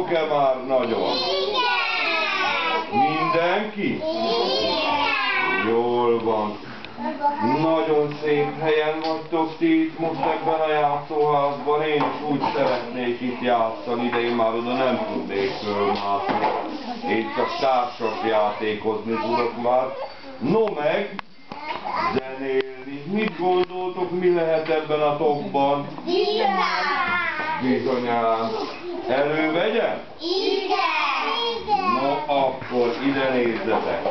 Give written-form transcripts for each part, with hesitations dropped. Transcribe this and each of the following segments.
Vártok-e már nagyon? Mindenki? Jól van. Nagyon szép helyen vagytok ti itt most ebben a játszóházban. Én is úgy szeretnék itt játszani, de én már oda nem tudnék fölmászni. Én csak társas játékozni tudok már. No meg, zenélni. Mit gondoltok, mi lehet ebben a tokban? Bizonyám. Elővegyem? Igen! No akkor ide nézzetek.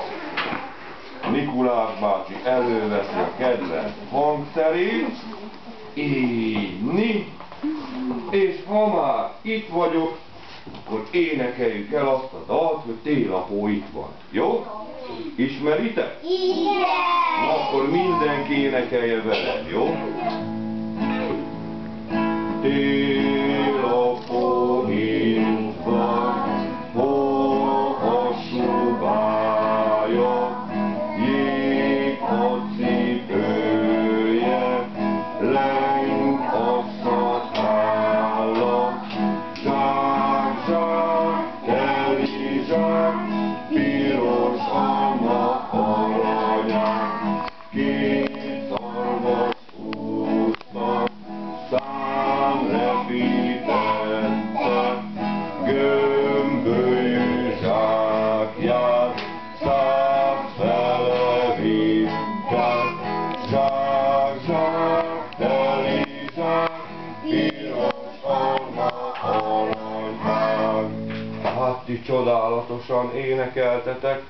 Mikulás bácsi előveszi a kedvenc hangszerét, így, és ha már itt vagyok, akkor énekeljük el azt a dalt, hogy Télapó itt van. Jó? Ismeritek? Igen! Na, akkor mindenki énekelje velem, jó? Télapó itt van, hol a subája, jég a cipője, leng a szakálla, zsák, zsák, teli zsák, piros alma aranyák, két szarvas úsznak, számrepítette, gömbölyű zsákját, százfele vitte, zsák, zsák, teli zsák, piros alma aranyák. Hát ti csodálatosan énekeltetek.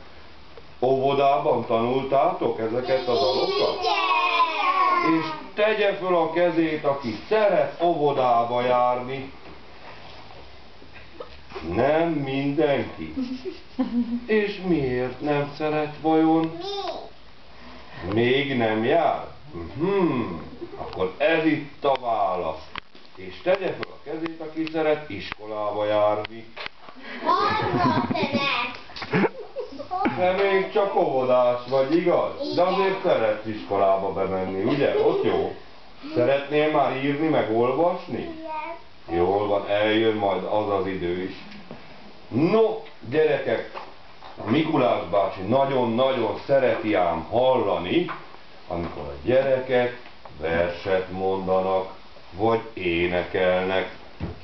Óvodában tanultátok ezeket a dalokat? És tegye föl a kezét, aki szeret óvodába járni. Nem mindenki. És miért nem szeret vajon? Még nem jár? Akkor ez itt a válasz. És tegye föl a kezét, aki szeret iskolába járni. De még csak óvodás vagy, igaz? De azért szeretsz iskolába bemenni, ugye? Ott jó. Szeretnél már írni, meg olvasni? Igen. Jól van, eljön majd az az idő is. No, gyerekek, a Mikulás bácsi nagyon-nagyon szereti ám hallani, amikor a gyerekek verset mondanak, vagy énekelnek.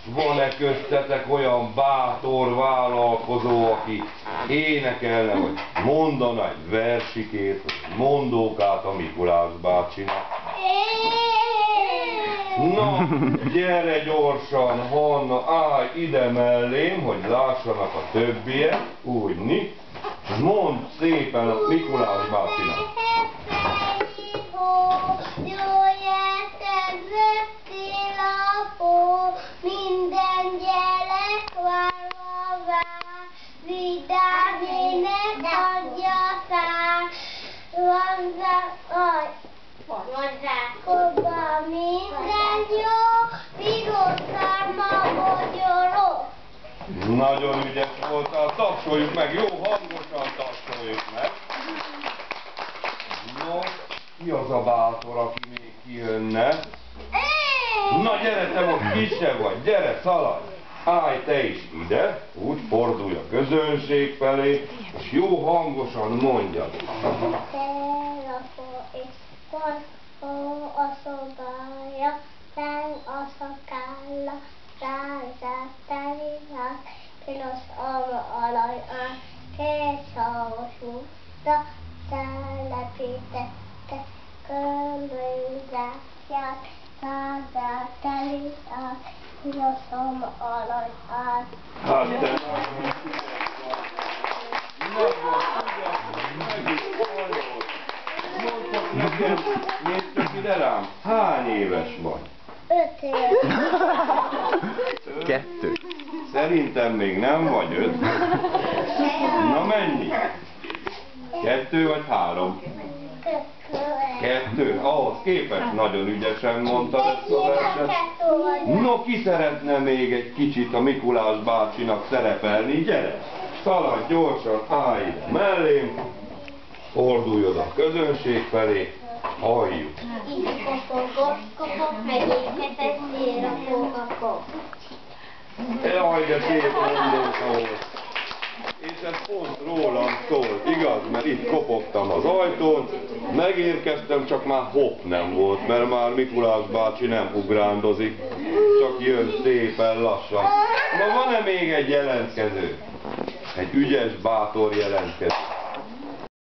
Van-e köztetek olyan bátor vállalkozó, aki énekelne, vagy mondana egy versikét, vagy mondókát a Mikulás bácsinak? Na, gyere gyorsan, Hanna, állj ide mellém, hogy lássanak a többiek, úgyni, és mondd szépen a Mikulás bácsinak. Minden gyerek várva vár, vidám ének adja szár. Van zsákokban minden jó, piros szárma mogyoró. Nagyon ügyes voltál, tapsoljuk meg, jó hangosan tapsoljuk meg. No, ki az a bátor, aki még kijönne? Na gyere, te most kisebb vagy, gyere, szaladj! Állj te is ide, úgy fordulj a közönség felé, és jó hangosan mondjad. Télapó itt van, hol a szobája, leng a szakálla, zsák, teli zsák, piros alma aranyák, két szarvas úszta, telepítette, gömbölyű zsákját, zsák, teli zsák, piros alma aranyák. Hát te mondtak nekem, nézd csak ide rám, hány éves vagy? 5 éves. 2. Szerintem még nem vagy 5. Na mennyi? 2 vagy 3? 2. Ahhoz képest nagyon ügyesen mondtad ezt a verset. No, ki szeretne még egy kicsit a Mikulás bácsinak szerepelni? Gyere! Szaladj gyorsan, állj ide mellém, fordulj oda a közönség felé, halljuk. Így kopogok, kopog, meg éjketek, télapó kapok. Jaj, de szép mondóka volt. És ez pont rólam szólt, igaz? Mert itt kopogtam az ajtón, megérkeztem, csak már hopp nem volt, mert már Mikulás bácsi nem ugrándozik, csak jön szépen lassan. Na van-e még egy jelentkező? Egy ügyes, bátor jelentkező?